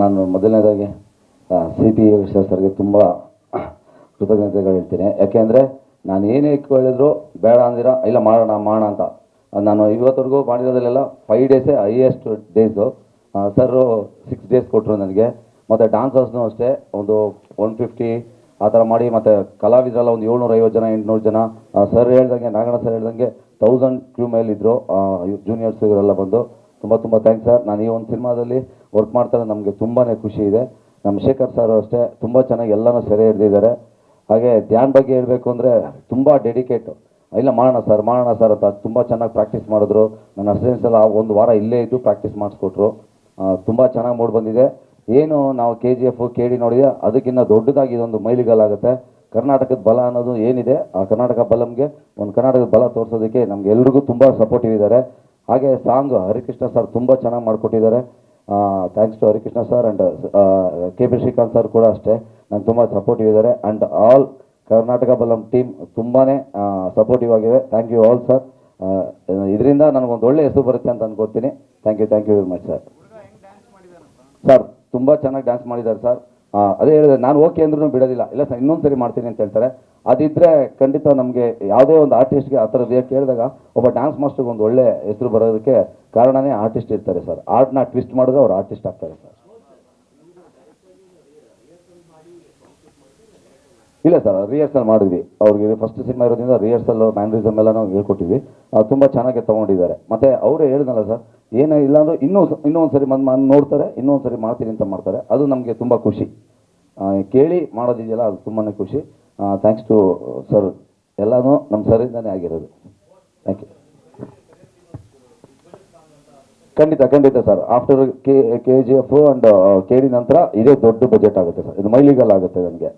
ನಾನು ಮೊದಲನೇದಾಗಿ C P ಸರ್ಗೆ ತುಂಬ ಕೃತಜ್ಞತೆಗಳು ಹೇಳ್ತೀನಿ. ಯಾಕೆಂದರೆ ನಾನು ಏನೇ ಹೇಳಿದ್ರು ಬೇಡ ಅಂದಿರ ಇಲ್ಲ ಮಾಡೋಣ ಅಂತ. ನಾನು ಇವತ್ತರೆಗೂ ಮಾಡಿರೋದಲ್ಲೆಲ್ಲ 5 ಡೇಸೇ ಹೈಯೆಸ್ಟ್ ಡೇಸು. ಸರು 6 ಡೇಸ್ ಕೊಟ್ಟರು ನನಗೆ. ಮತ್ತು ಡಾನ್ಸರ್ಸ್ನೂ ಅಷ್ಟೇ ಒಂದು 150 ಆ ಥರ ಮಾಡಿ, ಮತ್ತು ಕಲಾವಿದರೆಲ್ಲ ಒಂದು 750 ಜನ 800 ಜನ. ಸರ್ ಹೇಳ್ದಂಗೆ, ನಾಗಣ್ಣ ಸರ್ ಹೇಳ್ದಂಗೆ 1000 ಕ್ಯೂ ಮೇಲಿದ್ದರು ಜೂನಿಯರ್ಸ್ ಇವರೆಲ್ಲ ಬಂದು. ತುಂಬ ಥ್ಯಾಂಕ್ಸ್ ಸರ್. ನಾನು ಈ ಒಂದು ಸಿನಿಮಾದಲ್ಲಿ ವರ್ಕ್ ಮಾಡ್ತಾರೆ ನಮಗೆ ತುಂಬಾ ಖುಷಿ ಇದೆ. ನಮ್ಮ ಶೇಖರ್ ಸರ್ ಅಷ್ಟೇ ತುಂಬ ಚೆನ್ನಾಗಿ ಎಲ್ಲನೂ ಸೆರೆ ಹಿಡಿದಿದ್ದಾರೆ. ಹಾಗೆ ಧ್ಯಾನ್ ಬಗ್ಗೆ ಹೇಳಬೇಕು ಅಂದರೆ ತುಂಬ ಡೆಡಿಕೇಟು. ಇಲ್ಲ ಮಾಡೋಣ ಸರ್ ಅಂತ ತುಂಬ ಚೆನ್ನಾಗಿ ಪ್ರಾಕ್ಟೀಸ್ ಮಾಡಿದ್ರು. ನನ್ನ ಅಸಿಸ್ಟೆಂಟ್ಸ್ ಎಲ್ಲ 1 ವಾರ ಇಲ್ಲೇ ಇದ್ದು ಪ್ರಾಕ್ಟೀಸ್ ಮಾಡಿಸ್ಕೊಟ್ರು. ತುಂಬ ಚೆನ್ನಾಗಿ ಮೂಡಿ ಬಂದಿದೆ. ಏನು ನಾವು KGF KD ನೋಡಿದೆ ಅದಕ್ಕಿಂತ ದೊಡ್ಡದಾಗಿ ಇದೊಂದು ಮೈಲಿಗಲ್ಲಾಗುತ್ತೆ. ಕರ್ನಾಟಕದ ಬಲ ಅನ್ನೋದು ಏನಿದೆ, ಆ ಕರ್ನಾಟಕ ಬಲಮ್ಗೆ ಒಂದು ಕರ್ನಾಟಕದ ಬಲ ತೋರಿಸೋದಕ್ಕೆ ನಮ್ಗೆ ಎಲ್ರಿಗೂ ತುಂಬ ಸಪೋರ್ಟಿವ್ ಇದ್ದಾರೆ. ಹಾಗೆ ಸಾಂಗ್ ಹರಿಕೃಷ್ಣ ಸರ್ ತುಂಬ ಚೆನ್ನಾಗಿ ಮಾಡಿಕೊಟ್ಟಿದ್ದಾರೆ. Thanks to Harikrishna sir and KP Srikanth sir ಕೂಡ ಅಷ್ಟೇ ನಂಗೆ ತುಂಬ ಸಪೋರ್ಟಿವ್ ಇದ್ದಾರೆ. ಆ್ಯಂಡ್ ಆಲ್ ಕರ್ನಾಟಕ ಬಲಂ ಟೀಮ್ ತುಂಬಾ ಸಪೋರ್ಟಿವ್ ಆಗಿದೆ. Thank you all sir. ಇದರಿಂದ ನನಗೊಂದು ಒಳ್ಳೆ ಹೆಸರು ಬರುತ್ತೆ ಅಂತ ಅನ್ಕೋತೀನಿ. Thank you very much sir. Sir ತುಂಬ ಚೆನ್ನಾಗಿ ಡ್ಯಾನ್ಸ್ ಮಾಡಿದ್ದಾರೆ ಸರ್. ಅದೇ ಹೇಳಿದೆ, ನಾನು ಓಕೆ ಅಂದ್ರೂ ಬಿಡೋದಿಲ್ಲ. ಇಲ್ಲ ಸರ್ ಇನ್ನೊಂದು ಸರಿ ಮಾಡ್ತೀನಿ ಅಂತ ಹೇಳ್ತಾರೆ. ಅದಿದ್ದರೆ ಖಂಡಿತ ನಮಗೆ ಯಾವುದೇ ಒಂದು ಆರ್ಟಿಸ್ಟ್ಗೆ ಆ ಥರದ್ದು ಕೇಳಿದಾಗ ಒಬ್ಬ ಡ್ಯಾನ್ಸ್ ಮಾಸ್ಟರ್ಗೆ ಒಂದು ಒಳ್ಳೆ ಹೆಸರು ಬರೋದಕ್ಕೆ ಕಾರಣನೇ ಆರ್ಟಿಸ್ಟ್ ಇರ್ತಾರೆ ಸರ್. ಆರ್ಟ್ನ ಟ್ವಿಸ್ಟ್ ಮಾಡಿದ್ರೆ ಅವ್ರು ಆರ್ಟಿಸ್ಟ್ ಆಗ್ತಾರೆ ಸರ್. ಇಲ್ಲ ಸರ್, ರಿಹರ್ಸಲ್ ಮಾಡಿದ್ವಿ. ಅವ್ರಿಗೆ ಫಸ್ಟ್ ಸಿನಿಮಾ ಇರೋದ್ರಿಂದ ರಿಹರ್ಸಲ್ ಮ್ಯಾನರಿಸಮ್ ಎಲ್ಲ ನಾವು ಹೇಳ್ಕೊಟ್ಟಿದ್ವಿ. ತುಂಬ ಚೆನ್ನಾಗಿ ತೊಗೊಂಡಿದ್ದಾರೆ. ಮತ್ತು ಅವರೇ ಹೇಳಿದ್ನಲ್ಲ ಸರ್, ಏನೇ ಇಲ್ಲ ಅಂದರೂ ಇನ್ನೊಂದು ಸರಿ ನೋಡ್ತಾರೆ, ಇನ್ನೊಂದು ಸರಿ ಮಾಡ್ತೀನಿ ಅಂತ ಮಾಡ್ತಾರೆ. ಅದು ನಮಗೆ ತುಂಬ ಖುಷಿ. ಕೇಳಿ ಮಾಡೋದಿದೆಯಲ್ಲ ಅದು ತುಂಬಾ ಖುಷಿ. Thanks to sir. ಎಲ್ಲನೂ ನಮ್ಮ ಸರಿಂದನೇ ಆಗಿರೋದು. Thank you. ಖಂಡಿತ sir. After KGF and KD ನಂತರ ಇದೇ ದೊಡ್ಡ ಬಜೆಟ್ ಆಗುತ್ತೆ ಸರ್. ಇದು ಮೈಲಿಗಲ್ ಆಗುತ್ತೆ ನನಗೆ.